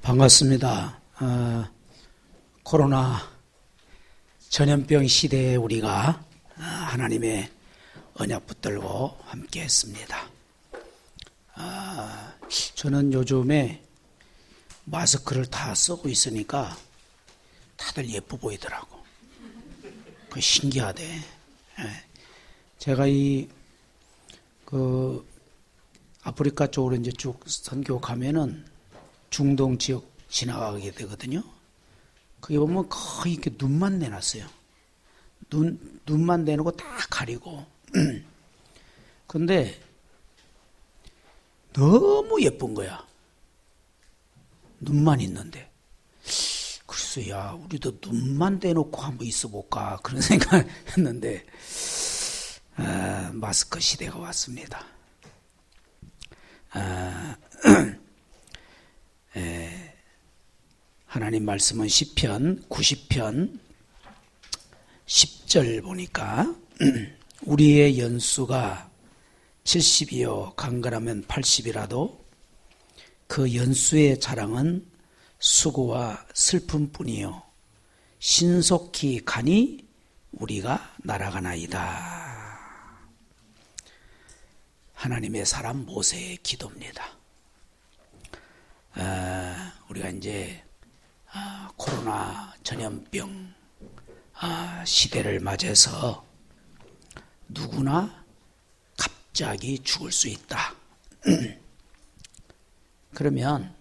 반갑습니다. 코로나 전염병 시대에 우리가 하나님의 언약 붙들고 함께 했습니다. 저는 요즘에 마스크를 다 쓰고 있으니까 다들 예뻐 보이더라고. 그 신기하대. 제가 아프리카 쪽으로 이제 쭉 선교 가면은 중동 지역 지나가게 되거든요. 거기 보면 거의 이렇게 눈만 내놨어요. 눈만 내놓고 다 가리고. 근데 너무 예쁜 거야. 눈만 있는데. 그래서 야, 우리도 눈만 대놓고 한번 있어볼까 그런 생각을 했는데 마스크 시대가 왔습니다. 하나님 말씀은 시편 90편 10절 보니까 우리의 연수가 70이요 강건하면 80이라도 그 연수의 자랑은 수고와 슬픔뿐이요 신속히 가니 우리가 날아가나이다. 하나님의 사람 모세의 기도입니다. 우리가 이제 코로나 전염병 시대를 맞이해서 누구나 갑자기 죽을 수 있다. 그러면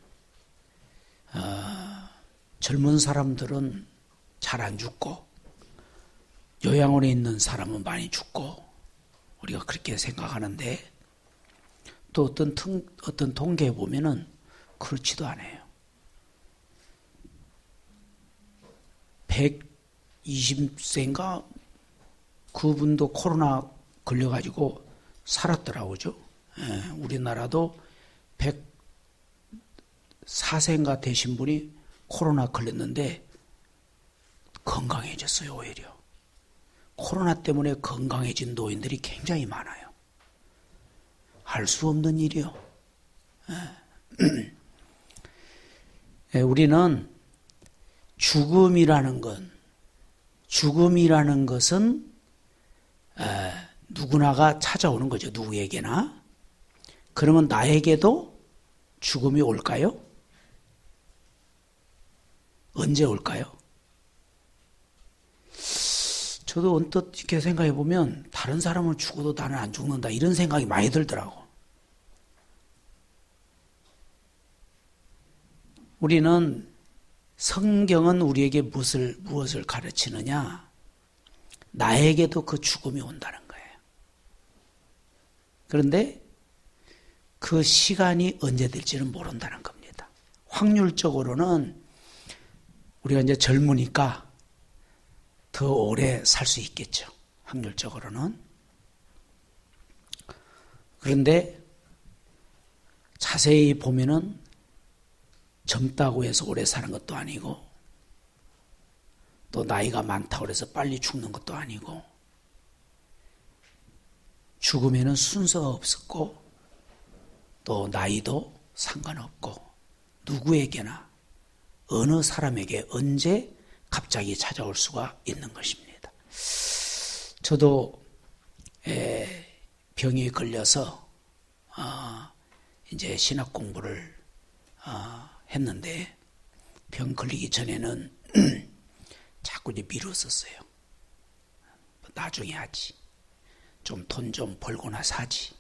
젊은 사람들은 잘 안 죽고 요양원에 있는 사람은 많이 죽고 우리가 그렇게 생각하는데 또 어떤 통계에 보면은 그렇지도 않아요. 120세인가 그분도 코로나 걸려가지고 살았더라고요. 우리나라도 104세인가 되신 분이 코로나 걸렸는데 건강해졌어요. 오히려. 코로나 때문에 건강해진 노인들이 굉장히 많아요. 할 수 없는 일이요. 우리는 죽음이라는 것은 누구나가 찾아오는 거죠. 누구에게나. 그러면 나에게도 죽음이 올까요? 언제 올까요? 저도 언뜻 이렇게 생각해 보면 다른 사람은 죽어도 나는 안 죽는다 이런 생각이 많이 들더라고. 우리는 성경은 우리에게 무엇을 가르치느냐? 나에게도 그 죽음이 온다는 거예요. 그런데 그 시간이 언제 될지는 모른다는 겁니다. 확률적으로는 우리가 이제 젊으니까 더 오래 살 수 있겠죠. 확률적으로는. 그런데 자세히 보면은 젊다고 해서 오래 사는 것도 아니고 또 나이가 많다고 해서 빨리 죽는 것도 아니고 죽음에는 순서가 없었고 또 나이도 상관없고 누구에게나 어느 사람에게 언제 갑자기 찾아올 수가 있는 것입니다. 저도 병이 걸려서 이제 신학 공부를 했는데 병 걸리기 전에는 자꾸 이제 미뤘었어요. 나중에 하지. 좀 돈 좀 벌고 나서 하지.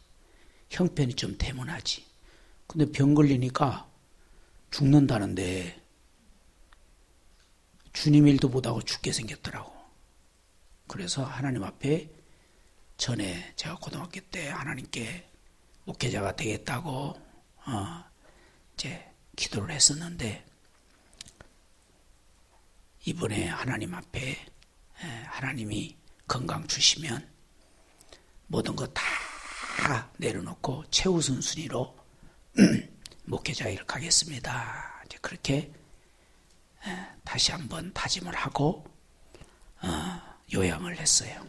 형편이 좀 되면 하지. 근데 병 걸리니까 죽는다는데 주님 일도 못하고 죽게 생겼더라고. 그래서 하나님 앞에 전에 제가 고등학교 때 하나님께 목회자가 되겠다고 이제 기도를 했었는데 이번에 하나님 앞에 하나님이 건강 주시면 모든 거 다 내려놓고 최우선 순위로 목회자 일 가겠습니다. 이제 그렇게 다시 한번 다짐을 하고 요양을 했어요.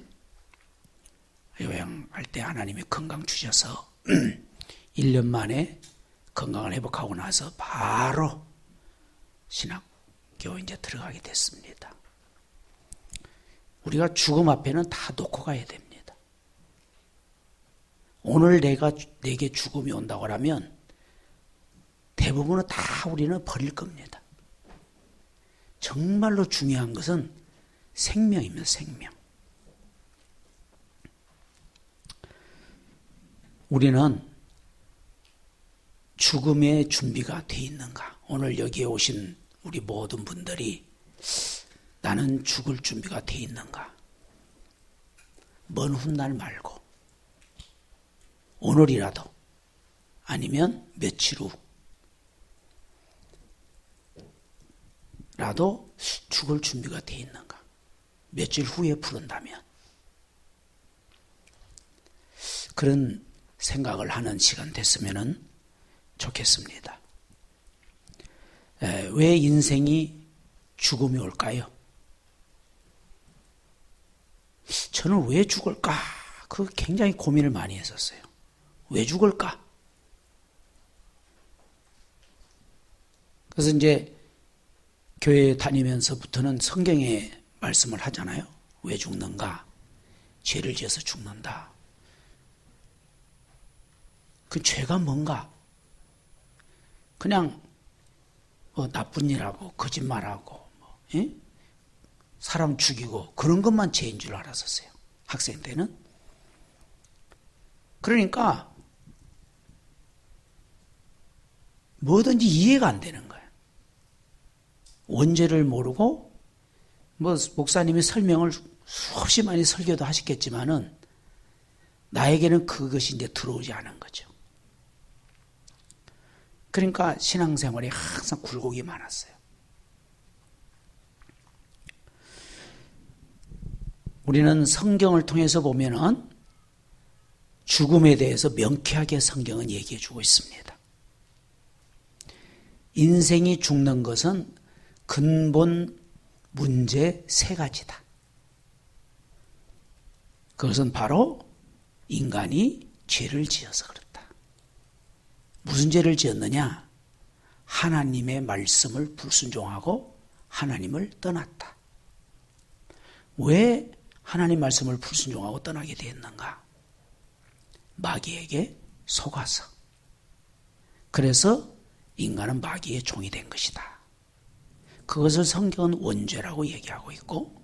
요양할 때 하나님이 건강 주셔서 1년 만에 건강을 회복하고 나서 바로 신학교 이제 들어가게 됐습니다. 우리가 죽음 앞에는 다 놓고 가야 됩니다. 오늘 내게 죽음이 온다고 하면 대부분은 다 우리는 버릴 겁니다. 정말로 중요한 것은 생명입니다. 생명. 우리는 죽음의 준비가 돼 있는가? 오늘 여기에 오신 우리 모든 분들이 나는 죽을 준비가 돼 있는가? 먼 훗날 말고 오늘이라도 아니면 며칠 후라도 죽을 준비가 돼 있는가? 며칠 후에 부른다면 그런 생각을 하는 시간 됐으면 좋겠습니다. 왜 인생이 죽음이 올까요? 저는 왜 죽을까? 그 굉장히 고민을 많이 했었어요. 왜 죽을까? 그래서 이제 교회 다니면서부터는 성경에 말씀을 하잖아요. 왜 죽는가? 죄를 지어서 죽는다. 그 죄가 뭔가? 그냥 나쁜 일하고 거짓말하고 사람 죽이고 그런 것만 죄인 줄 알았었어요. 학생 때는. 그러니까 뭐든지 이해가 안 되는 거예요. 원죄를 모르고 목사님이 설명을 수없이 많이 설교도 하셨겠지만은 나에게는 그것이 이제 들어오지 않은 거죠. 그러니까 신앙생활이 항상 굴곡이 많았어요. 우리는 성경을 통해서 보면은 죽음에 대해서 명쾌하게 성경은 얘기해 주고 있습니다. 인생이 죽는 것은 근본 문제 세 가지다. 그것은 바로 인간이 죄를 지어서 그렇다. 무슨 죄를 지었느냐? 하나님의 말씀을 불순종하고 하나님을 떠났다. 왜 하나님 말씀을 불순종하고 떠나게 되었는가? 마귀에게 속아서. 그래서 인간은 마귀의 종이 된 것이다. 그것을 성경은 원죄라고 얘기하고 있고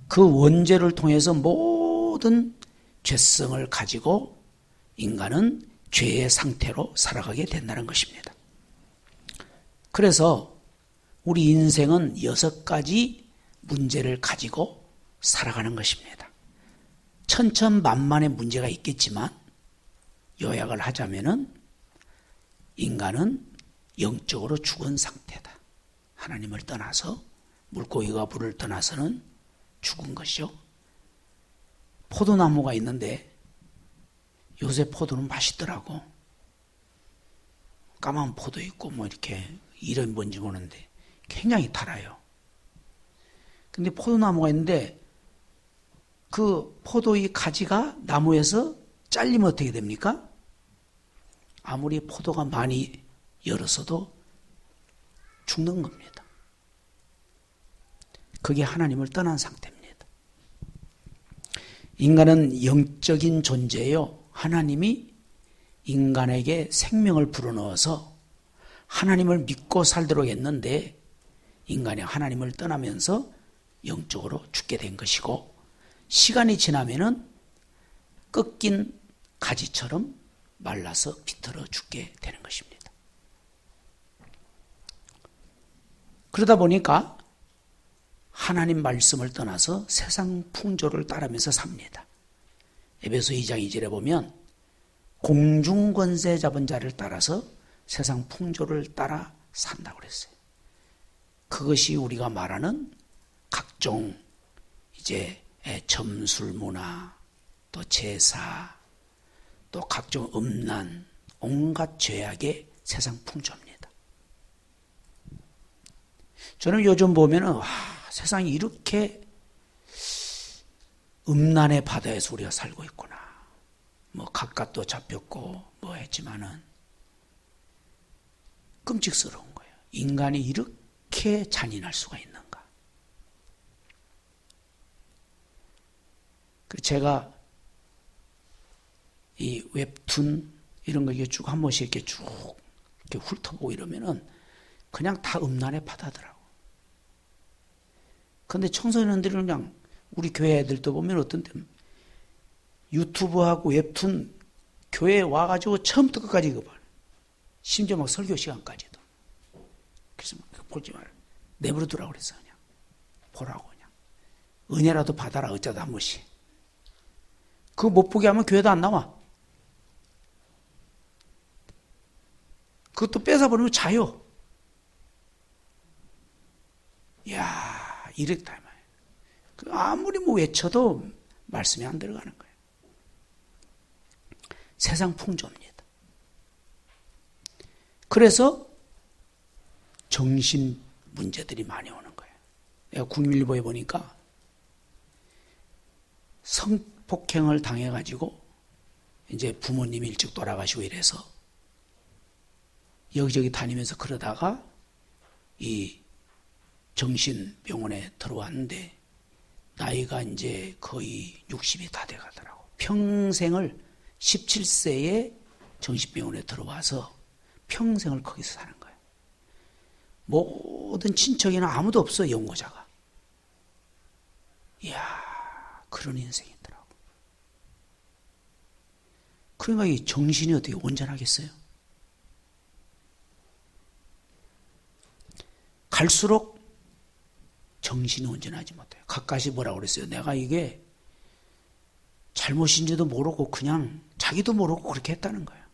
그 원죄를 통해서 모든 죄성을 가지고 인간은 죄의 상태로 살아가게 된다는 것입니다. 그래서 우리 인생은 6가지 문제를 가지고 살아가는 것입니다. 천천만만의 문제가 있겠지만 요약을 하자면은 인간은 영적으로 죽은 상태다. 하나님을 떠나서 물고기가 물을 떠나서는 죽은 것이죠. 포도나무가 있는데 요새 포도는 맛있더라고. 까만 포도 있고 이렇게 이름이 뭔지 모르는데 굉장히 달아요. 근데 포도나무가 있는데 그 포도의 가지가 나무에서 잘리면 어떻게 됩니까? 아무리 포도가 많이 열었어도 죽는 겁니다. 그게 하나님을 떠난 상태입니다. 인간은 영적인 존재예요. 하나님이 인간에게 생명을 불어넣어서 하나님을 믿고 살도록 했는데 인간이 하나님을 떠나면서 영적으로 죽게 된 것이고 시간이 지나면은 꺾인 가지처럼 말라서 비틀어 죽게 되는 것입니다. 그러다 보니까 하나님 말씀을 떠나서 세상 풍조를 따르면서 삽니다. 에베소 2장 2절에 보면 공중권세 잡은 자를 따라서 세상 풍조를 따라 산다고 그랬어요. 그것이 우리가 말하는 각종 이제 점술 문화, 또 제사, 또 각종 음란, 온갖 죄악의 세상 풍조입니다. 저는 요즘 보면은 세상이 이렇게 음란의 바다에서 우리가 살고 있구나. 각각도 잡혔고 했지만은 끔찍스러운 거예요. 인간이 이렇게 잔인할 수가 있는가? 제가 이 웹툰 이런 거 이렇게 쭉 한 번씩 이렇게 쭉 이렇게 훑어보고 이러면은 그냥 다 음란에 받아더라고. 근데 청소년들은 그냥 우리 교회 애들도 보면 어떤 때 유튜브하고 웹툰 교회에 와가지고 처음부터 끝까지 이거 봐. 심지어 막 설교 시간까지도. 그래서 막 보지 말. 내버려 두라고 그랬어, 그냥. 보라고, 그냥. 은혜라도 받아라, 어쩌다 한 번씩. 그거 못 보게 하면 교회도 안 나와. 그것도 뺏어버리면 자요. 이야, 이랬다, 말이야. 아무리 뭐 외쳐도 말씀이 안 들어가는 거예요. 세상 풍조입니다. 그래서 정신 문제들이 많이 오는 거예요. 내가 국민일보에 보니까 성폭행을 당해가지고 이제 부모님이 일찍 돌아가시고 이래서 여기저기 다니면서 그러다가 이 정신병원에 들어왔는데 나이가 이제 거의 60이 다 돼가더라고. 평생을 17세에 정신병원에 들어와서 평생을 거기서 사는 거예요. 모든 친척이나 아무도 없어, 연고자가. 이야, 그런 인생이 있더라고. 그러니까 이 정신이 어떻게 온전하겠어요? 갈수록 정신이 온전하지 못해요. 가까이 뭐라고 그랬어요? 내가 이게 잘못인지도 모르고 그냥 자기도 모르고 그렇게 했다는 거예요.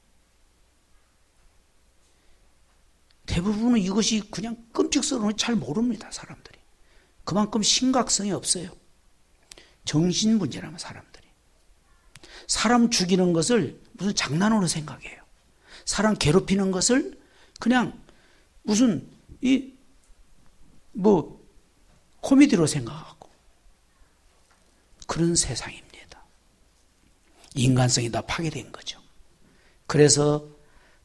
대부분은 이것이 그냥 끔찍스러운 잘 모릅니다, 사람들이. 그만큼 심각성이 없어요. 정신 문제라면 사람들이. 사람 죽이는 것을 무슨 장난으로 생각해요. 사람 괴롭히는 것을 그냥 무슨 코미디로 생각하고 그런 세상입니다. 인간성이 다 파괴된 거죠. 그래서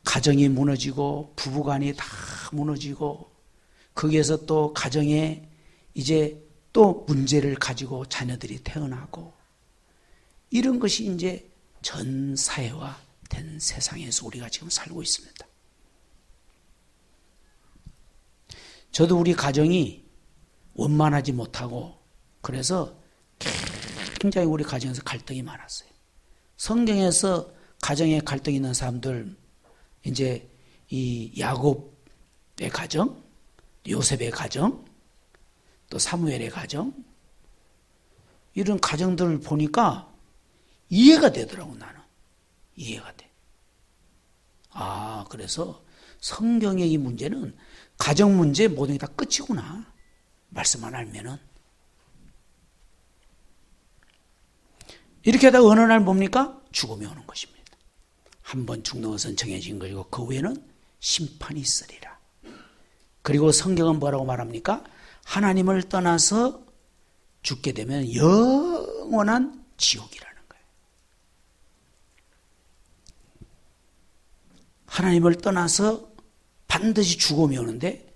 가정이 무너지고 부부간이 다 무너지고 거기에서 또 가정에 이제 또 문제를 가지고 자녀들이 태어나고 이런 것이 이제 전 사회화 된 세상에서 우리가 지금 살고 있습니다. 저도 우리 가정이 원만하지 못하고 그래서 굉장히 우리 가정에서 갈등이 많았어요. 성경에서 가정에 갈등이 있는 사람들 이제 이 야곱의 가정, 요셉의 가정, 또 사무엘의 가정 이런 가정들을 보니까 이해가 되더라고 나는. 이해가 돼. 아, 그래서 성경의 이 문제는 가정 문제 모든 게 다 끝이구나. 말씀만 알면은. 이렇게 하다가 어느 날 뭡니까? 죽음이 오는 것입니다. 한 번 죽는 것은 정해진 것이고 그 후에는 심판이 있으리라. 그리고 성경은 뭐라고 말합니까? 하나님을 떠나서 죽게 되면 영원한 지옥이라는 거예요. 하나님을 떠나서 반드시 죽음이 오는데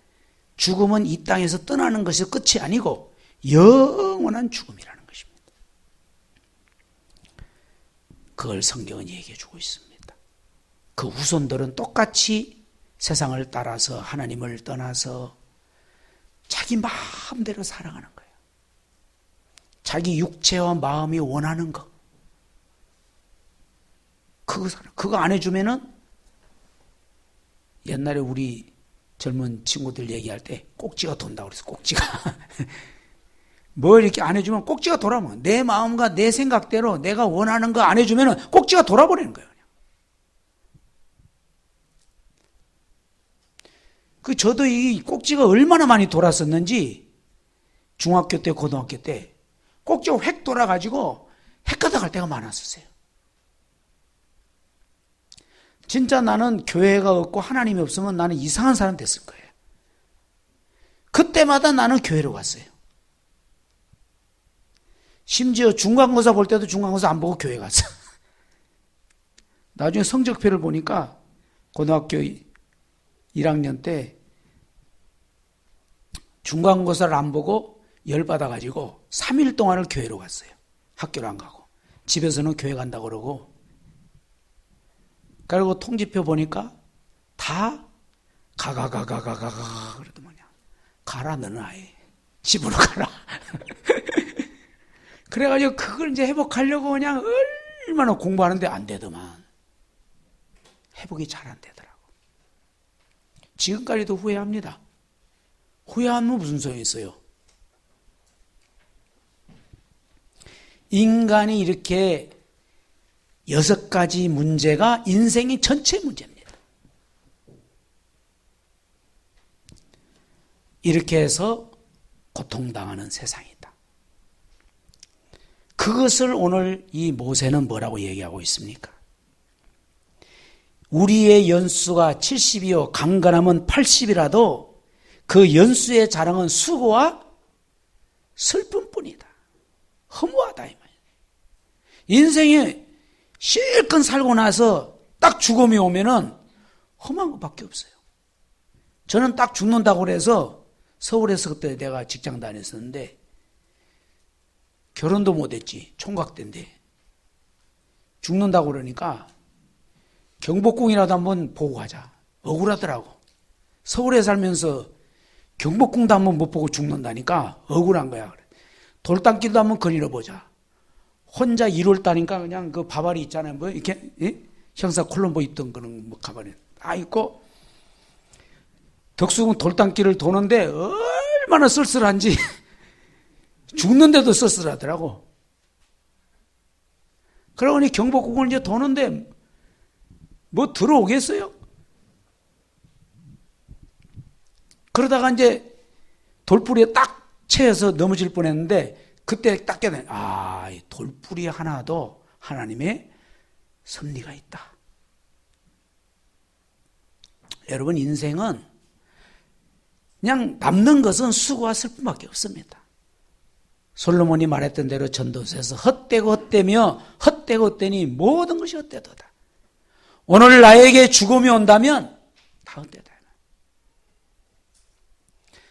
죽음은 이 땅에서 떠나는 것이 끝이 아니고 영원한 죽음이라는 것입니다. 그걸 성경은 얘기해 주고 있습니다. 그 후손들은 똑같이 세상을 따라서 하나님을 떠나서 자기 마음대로 살아가는 거예요. 자기 육체와 마음이 원하는 거. 그거 안 해주면은 옛날에 우리 젊은 친구들 얘기할 때 꼭지가 돈다고 그랬어. 꼭지가. 뭘 이렇게 안 해주면 꼭지가 돌아오면 내 마음과 내 생각대로 내가 원하는 거 안 해주면 꼭지가 돌아버리는 거예요. 저도 이 꼭지가 얼마나 많이 돌았었는지 중학교 때 고등학교 때 꼭지가 획 돌아가지고 헷가다 갈 때가 많았었어요. 진짜 나는 교회가 없고 하나님이 없으면 나는 이상한 사람 됐을 거예요. 그때마다 나는 교회로 갔어요. 심지어 중간고사 볼 때도 중간고사 안 보고 교회 갔어. 나중에 성적표를 보니까 고등학교 1학년 때 중간고사를 안 보고 열받아가지고 3일 동안을 교회로 갔어요. 학교를 안 가고. 집에서는 교회 간다고 그러고. 그리고 통지표 보니까 다 가가가가가가가 그러더만요. 가라 너는 아예. 집으로 가라. 그래가지고 그걸 이제 회복하려고 그냥 얼마나 공부하는데 안 되더만. 회복이 잘 안 되더라고. 지금까지도 후회합니다. 후회하면 무슨 소용이 있어요? 인간이 이렇게 6가지 문제가 인생의 전체 문제입니다. 이렇게 해서 고통당하는 세상이다. 그것을 오늘 이 모세는 뭐라고 얘기하고 있습니까? 우리의 연수가 70이요 강건함은 80이라도 그 연수의 자랑은 수고와 슬픔뿐이다. 허무하다 이 말이에요. 인생에 실컷 살고 나서 딱 죽음이 오면은 험한 것밖에 없어요. 저는 딱 죽는다고 그래서 서울에서 그때 내가 직장 다녔었는데 결혼도 못했지. 총각 때인데 죽는다고 그러니까 경복궁이라도 한번 보고 가자. 억울하더라고. 서울에 살면서 경복궁도 한번 못 보고 죽는다니까 억울한 거야. 돌담길도 한번 거닐어 보자. 혼자 1월 따니까 그냥 그 바바리 있잖아요. 뭐 이렇게 형사 콜롬보 입던 그런 뭐 가발이 다 있고 덕수궁 돌담길을 도는데 얼마나 쓸쓸한지 죽는데도 쓸쓸하더라고. 그러니 경복궁을 이제 도는데 뭐 들어오겠어요? 그러다가 이제 돌뿌리에 딱 채여서 넘어질 뻔했는데 그때 딱 깨달아. 아, 이 돌뿌리 하나도 하나님의 섭리가 있다. 여러분 인생은 그냥 남는 것은 수고와 슬픔밖에 없습니다. 솔로몬이 말했던 대로 전도서에서 헛되고 헛되며 헛되고 헛되니 모든 것이 헛되도다. 오늘 나에게 죽음이 온다면 다 헛되다.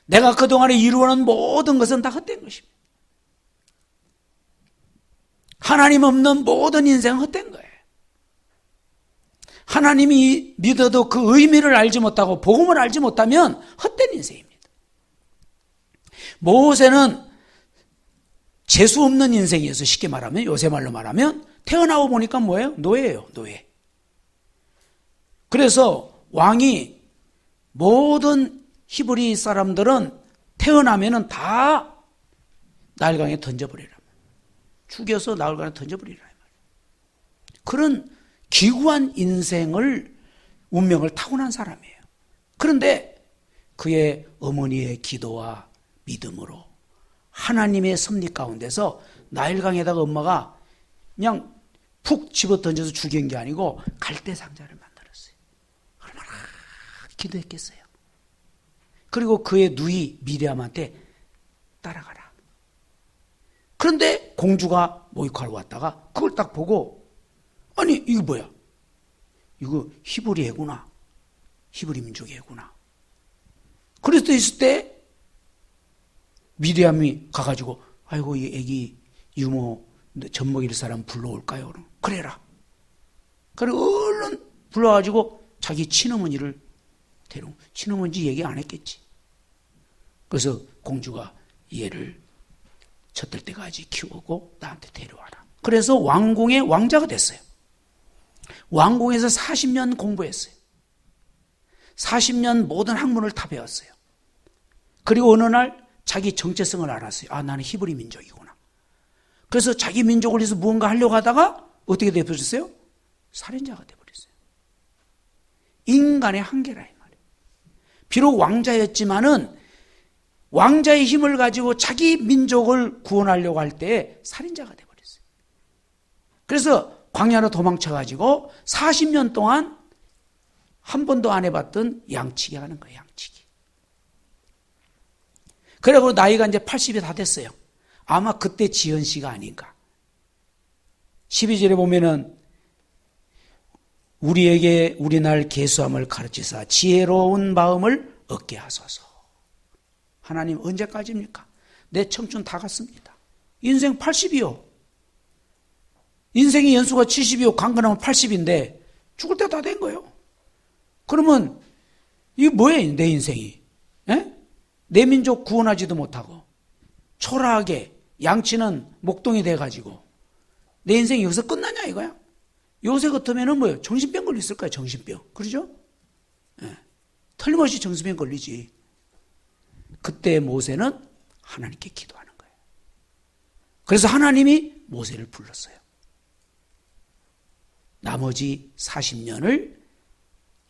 내가 그동안에 이루어놓은 모든 것은 다 헛된 것입니다. 하나님 없는 모든 인생은 헛된 거예요. 하나님이 믿어도 그 의미를 알지 못하고 복음을 알지 못하면 헛된 인생입니다. 모세는 재수 없는 인생이어서 쉽게 말하면 요새 말로 말하면 태어나고 보니까 뭐예요? 노예예요. 노예. 그래서 왕이 모든 히브리 사람들은 태어나면은 다 나일강에 던져버리라. 죽여서 나일강에 던져버리라. 그런 기구한 인생을 운명을 타고난 사람이에요. 그런데 그의 어머니의 기도와 믿음으로 하나님의 섭리 가운데서 나일강에다가 엄마가 그냥 푹 집어 던져서 죽인 게 아니고 갈대 상자를 만들었어요. 얼마나 기도했겠어요. 그리고 그의 누이 미리암한테 따라가라. 그런데 공주가 목욕하러 왔다가 그걸 딱 보고 아니 이거 뭐야? 이거 히브리 애구나. 히브리 민족의 애구나. 그래서 있을 때 미리암이 가가지고 아이고 이 애기 유모 젖 먹일 사람 불러올까요? 그래라. 그리고 얼른 불러가지고 자기 친어머니를 데려온. 친어머니 얘기 안 했겠지. 그래서 공주가 얘를 젖들 때까지 키우고 나한테 데려와라. 그래서 왕궁의 왕자가 됐어요. 왕궁에서 40년 공부했어요. 40년 모든 학문을 다 배웠어요. 그리고 어느 날 자기 정체성을 알았어요. 아, 나는 히브리 민족이구나. 그래서 자기 민족을 위해서 무언가 하려고 하다가 어떻게 돼버렸어요? 살인자가 돼버렸어요. 인간의 한계라 이 말이에요. 비록 왕자였지만은 왕자의 힘을 가지고 자기 민족을 구원하려고 할 때 살인자가 돼버렸어요. 그래서 광야로 도망쳐가지고 40년 동안 한 번도 안 해봤던 양치기 하는 거예요. 양치기. 그리고 나이가 이제 80이 다 됐어요. 아마 그때 지연 씨가 아닌가. 12절에 보면은 우리에게 우리 날 계수함을 가르치사 지혜로운 마음을 얻게 하소서 하나님 언제까지입니까? 내 청춘 다 갔습니다. 인생 80이요. 인생의 연수가 70이요. 강건하면 80인데 죽을 때 다 된 거예요. 그러면 이게 뭐예요? 내 인생이. 에? 내 민족 구원하지도 못하고 초라하게 양치는 목동이 돼가지고 내 인생이 여기서 끝나냐 이거야. 요새 같으면은 뭐예요? 정신병 걸렸을 거야. 정신병. 그러죠? 예. 틀림없이 정신병 걸리지. 그때 모세는 하나님께 기도하는 거예요. 그래서 하나님이 모세를 불렀어요. 나머지 40년을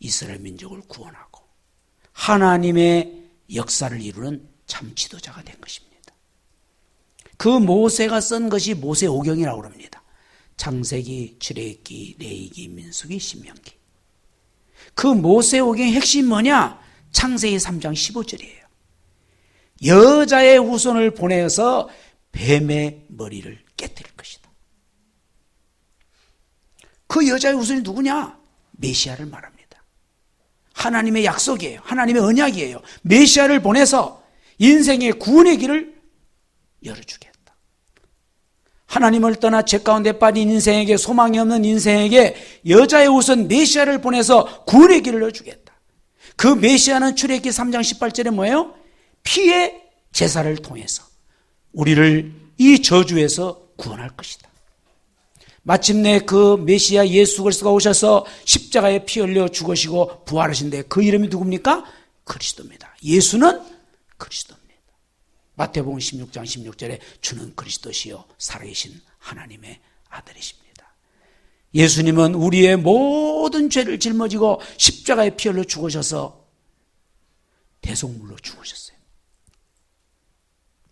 이스라엘 민족을 구원하고 하나님의 역사를 이루는 참 지도자가 된 것입니다. 그 모세가 쓴 것이 모세오경이라고 합니다. 창세기, 출애굽기, 레위기, 민수기, 신명기. 그 모세오경의 핵심이 뭐냐? 창세기 3장 15절이에요. 여자의 후손을 보내서 뱀의 머리를 깨뜨릴 것이다. 그 여자의 후손이 누구냐? 메시아를 말합니다. 하나님의 약속이에요. 하나님의 언약이에요. 메시아를 보내서 인생의 구원의 길을 열어주겠다. 하나님을 떠나 죄 가운데 빠진 인생에게, 소망이 없는 인생에게 여자의 후손 메시아를 보내서 구원의 길을 열어주겠다. 그 메시아는 출애굽기 3장 18절에 뭐예요? 피의 제사를 통해서 우리를 이 저주에서 구원할 것이다. 마침내 그 메시아 예수 그리스도가 오셔서 십자가에 피 흘려 죽으시고 부활하신데 그 이름이 누굽니까? 그리스도입니다. 예수는 그리스도입니다. 마태복음 16장 16절에 주는 그리스도시요 살아계신 하나님의 아들이십니다. 예수님은 우리의 모든 죄를 짊어지고 십자가에 피 흘려 죽으셔서 대속물로 죽으셨어요.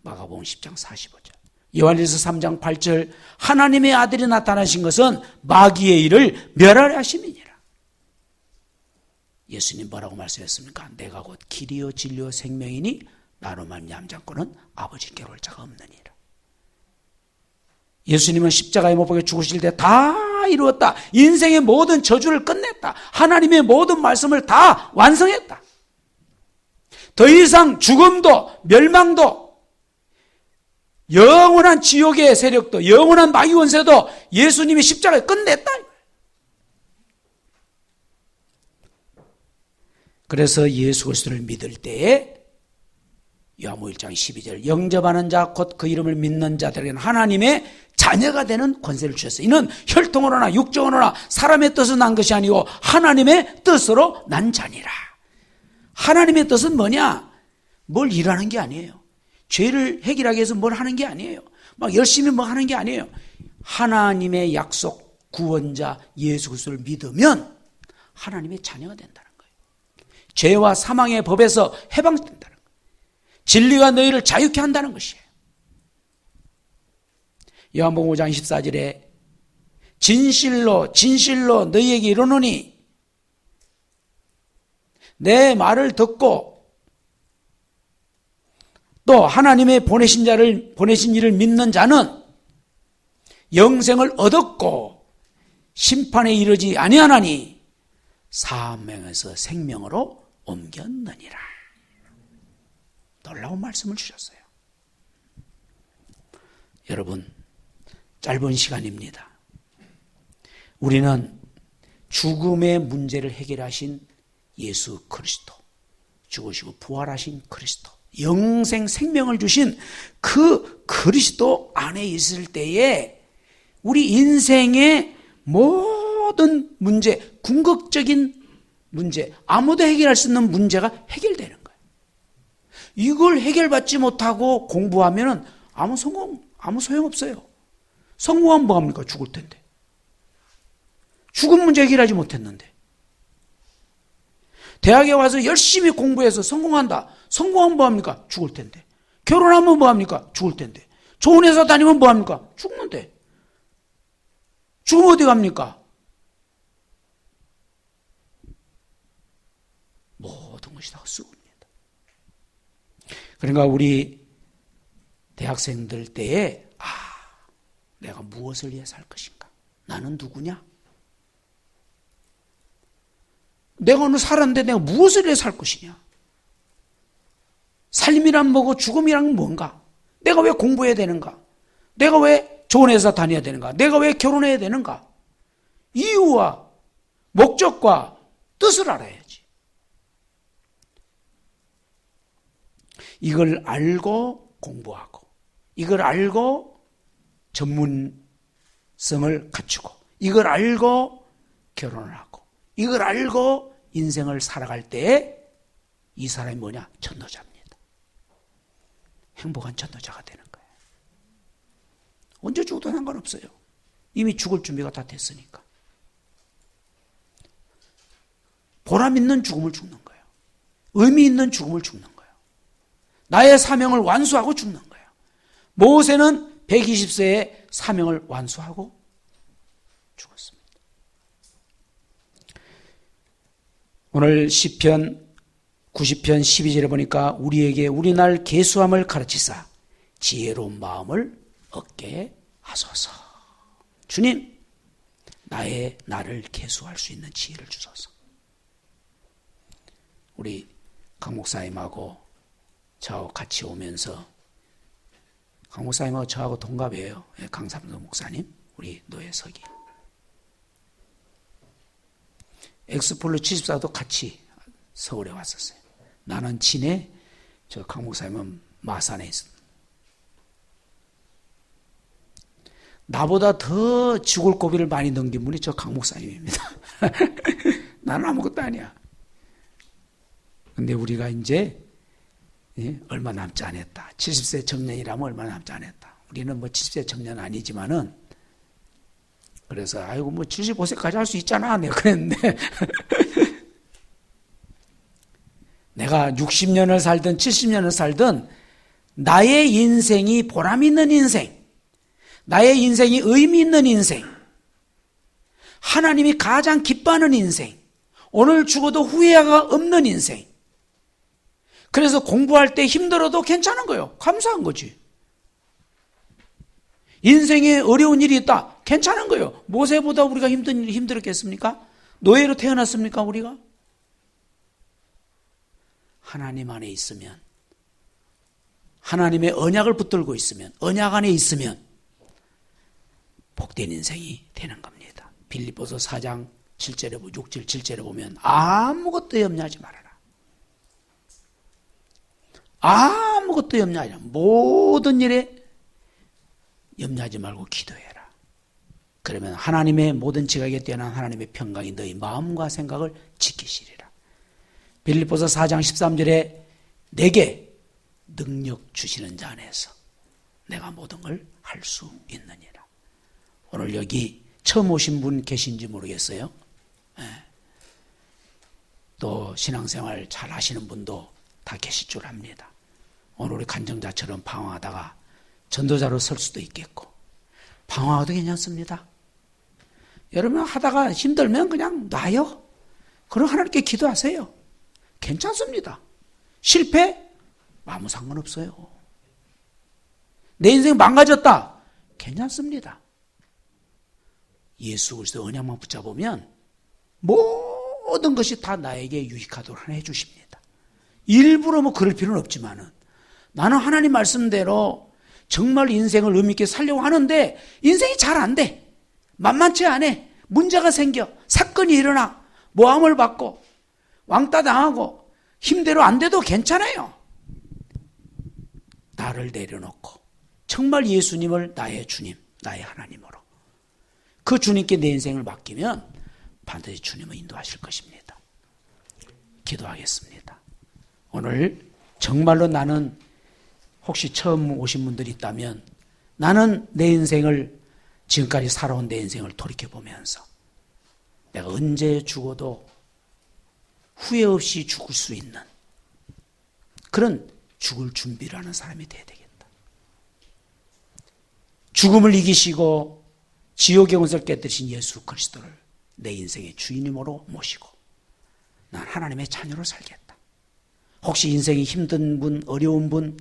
마가복음 10장 45절. 요한일서 3장 8절 하나님의 아들이 나타나신 것은 마귀의 일을 멸하려 하심이니라. 예수님 뭐라고 말씀했습니까? 내가 곧 길이요 진리요 생명이니 나로 말미암아 자고는 아버지께로 올 자가 없느니라. 예수님은 십자가에 못 박혀 죽으실 때 다 이루었다. 인생의 모든 저주를 끝냈다. 하나님의 모든 말씀을 다 완성했다. 더 이상 죽음도 멸망도 영원한 지옥의 세력도 영원한 마귀 권세도 예수님이 십자가에 끝냈다. 그래서 예수 그리스도를 믿을 때에 요한복음 1장 12절 영접하는 자 곧 그 이름을 믿는 자들에게는 하나님의 자녀가 되는 권세를 주셨어요. 이는 혈통으로나 육정으로나 사람의 뜻으로 난 것이 아니고 하나님의 뜻으로 난 자니라. 하나님의 뜻은 뭐냐? 뭘 일하는 게 아니에요. 죄를 해결하기 위해서 뭘 하는 게 아니에요. 막 열심히 뭐 하는 게 아니에요. 하나님의 약속 구원자 예수 그리스도를 믿으면 하나님의 자녀가 된다는 거예요. 죄와 사망의 법에서 해방된다는 거예요. 진리가 너희를 자유케 한다는 것이에요. 요한복음 5장 24절에 진실로 진실로 너희에게 이르노니 내 말을 듣고 또 하나님의 보내신 이를 믿는 자는 영생을 얻었고 심판에 이르지 아니하나니 사망에서 생명으로 옮겼느니라. 놀라운 말씀을 주셨어요. 여러분, 짧은 시간입니다. 우리는 죽음의 문제를 해결하신 예수 그리스도, 죽으시고 부활하신 그리스도, 영생 생명을 주신 그 그리스도 안에 있을 때에 우리 인생의 모든 문제, 궁극적인 문제, 아무도 해결할 수 없는 문제가 해결되는 거예요. 이걸 해결받지 못하고 공부하면 아무 소용없어요. 성공하면 뭐합니까? 죽을 텐데. 죽음 문제 해결하지 못했는데. 대학에 와서 열심히 공부해서 성공한다. 성공하면 뭐합니까? 죽을 텐데. 결혼하면 뭐합니까? 죽을 텐데. 좋은 회사 다니면 뭐합니까? 죽는데. 죽으면 어디 갑니까? 모든 것이 다 헛수고입니다. 그러니까 우리 대학생들 때에 내가 무엇을 위해 살 것인가? 나는 누구냐? 내가 오늘 살았는데 내가 무엇을 위해 살 것이냐? 삶이란 뭐고 죽음이란 뭔가? 내가 왜 공부해야 되는가? 내가 왜 좋은 회사 다녀야 되는가? 내가 왜 결혼해야 되는가? 이유와 목적과 뜻을 알아야지. 이걸 알고 공부하고, 이걸 알고 전문성을 갖추고, 이걸 알고 결혼을 하고, 이걸 알고 인생을 살아갈 때 이 사람이 뭐냐? 전도자입니다. 행복한 전도자가 되는 거예요. 언제 죽어도 상관없어요. 이미 죽을 준비가 다 됐으니까. 보람 있는 죽음을 죽는 거예요. 의미 있는 죽음을 죽는 거예요. 나의 사명을 완수하고 죽는 거예요. 모세는 120세에 사명을 완수하고 죽었습니다. 오늘 시편 90편 12절에 보니까 우리에게 우리 날 계수함을 가르치사 지혜로운 마음을 얻게 하소서. 주님, 나를 계수할 수 있는 지혜를 주소서. 우리 강 목사님하고 저하고 같이 오면서, 강 목사님하고 저하고 동갑이에요. 강삼도 목사님, 우리 노예석이. 엑스폴로 74도 같이 서울에 왔었어요. 나는 진해, 저 강 목사님은 마산에 있습니다. 나보다 더 죽을 고비를 많이 넘긴 분이 저 강 목사님입니다. 나는 아무것도 아니야. 근데 우리가 이제 얼마 남지 않았다. 70세 청년이라면 얼마 남지 않았다. 우리는 뭐 70세 청년 아니지만은, 그래서 아이고 뭐 75세까지 할 수 있잖아 내가 그랬는데 내가 60년을 살든 70년을 살든 나의 인생이 보람 있는 인생, 나의 인생이 의미 있는 인생, 하나님이 가장 기뻐하는 인생, 오늘 죽어도 후회가 없는 인생. 그래서 공부할 때 힘들어도 괜찮은 거예요. 감사한 거지. 인생에 어려운 일이 있다. 괜찮은 거예요. 모세보다 우리가 힘들었겠습니까? 노예로 태어났습니까, 우리가? 하나님 안에 있으면, 하나님의 언약을 붙들고 있으면, 언약 안에 있으면 복된 인생이 되는 겁니다. 빌립보서 4장 7절에 6절 7절에 보면 아무것도 염려하지 말아라. 아무것도 염려하지 말아라. 모든 일에 염려하지 말고 기도해라. 그러면 하나님의 모든 지각에 뛰어난 하나님의 평강이 너희 마음과 생각을 지키시리라. 빌립보서 4장 13절에 내게 능력 주시는 자 안에서 내가 모든 걸 할 수 있느니라. 오늘 여기 처음 오신 분 계신지 모르겠어요. 또 신앙생활 잘 하시는 분도 다 계실 줄 압니다. 오늘 우리 간증자처럼 방황하다가 전도자로 설 수도 있겠고, 방황하도 괜찮습니다. 여러분 하다가 힘들면 그냥 놔요. 그럼 하나님께 기도하세요. 괜찮습니다. 실패? 아무 상관없어요. 내 인생 망가졌다? 괜찮습니다. 예수 그리스도 언약만 붙잡으면 모든 것이 다 나에게 유익하도록 해주십니다. 일부러 뭐 그럴 필요는 없지만은, 나는 하나님 말씀대로 정말 인생을 의미 있게 살려고 하는데 인생이 잘 안 돼. 만만치 않아. 문제가 생겨. 사건이 일어나. 모함을 받고 왕따 당하고 힘대로 안 돼도 괜찮아요. 나를 내려놓고 정말 예수님을 나의 주님, 나의 하나님으로, 그 주님께 내 인생을 맡기면 반드시 주님은 인도하실 것입니다. 기도하겠습니다. 오늘 정말로 나는, 혹시 처음 오신 분들이 있다면, 나는 내 인생을, 지금까지 살아온 내 인생을 돌이켜보면서 내가 언제 죽어도 후회 없이 죽을 수 있는 그런 죽을 준비를 하는 사람이 되어야 되겠다. 죽음을 이기시고 지옥의 원수를 깨뜨리신 예수 그리스도를 내 인생의 주인님으로 모시고 난 하나님의 자녀로 살겠다. 혹시 인생이 힘든 분, 어려운 분,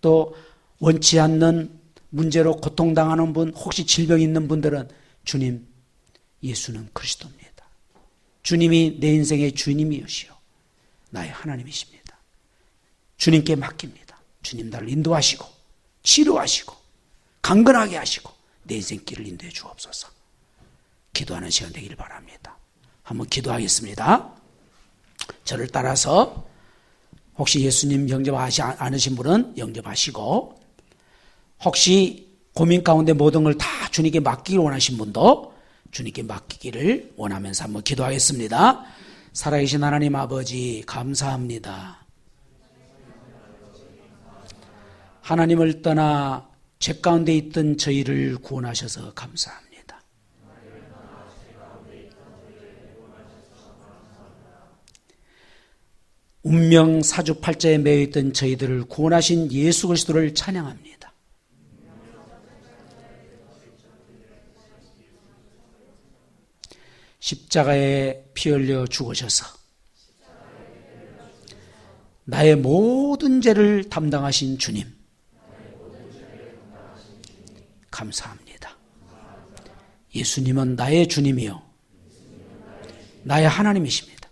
또 원치 않는 문제로 고통당하는 분, 혹시 질병 있는 분들은 주님, 예수는 그리스도입니다. 주님이 내 인생의 주님이시오 나의 하나님이십니다. 주님께 맡깁니다. 주님 나를 인도하시고 치료하시고 강건하게 하시고 내 인생길을 인도해 주옵소서. 기도하는 시간 되기를 바랍니다. 한번 기도하겠습니다. 저를 따라서 혹시 예수님 영접하지 않으신 분은 영접하시고, 혹시 고민 가운데 모든 걸 다 주님께 맡기기를 원하신 분도 주님께 맡기기를 원하면서 한번 기도하겠습니다. 살아계신 하나님 아버지 감사합니다. 하나님을 떠나 죄 가운데 있던 저희를 구원하셔서 감사합니다. 운명 사주팔자에 매여있던 저희들을 구원하신 예수 그리스도를 찬양합니다. 십자가에 피 흘려 죽으셔서 나의 모든 죄를 담당하신 주님 감사합니다. 예수님은 나의 주님이요 나의 하나님이십니다.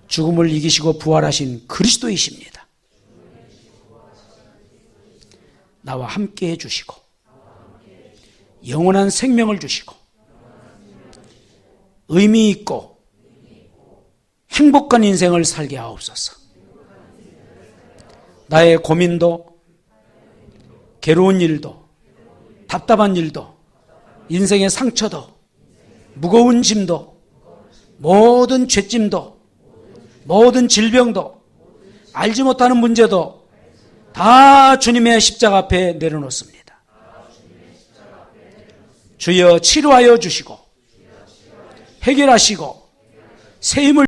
죽음을 이기시고 부활하신 그리스도이십니다. 나와 함께 해주시고 영원한 생명을 주시고 의미 있고 행복한 인생을 살게 하옵소서. 나의 고민도 괴로운 일도 답답한 일도 인생의 상처도 무거운 짐도 모든 죄짐도 모든 질병도 알지 못하는 문제도 다 주님의 십자가 앞에 내려놓습니다. 주여 치료하여 주시고 해결하시고 새 힘을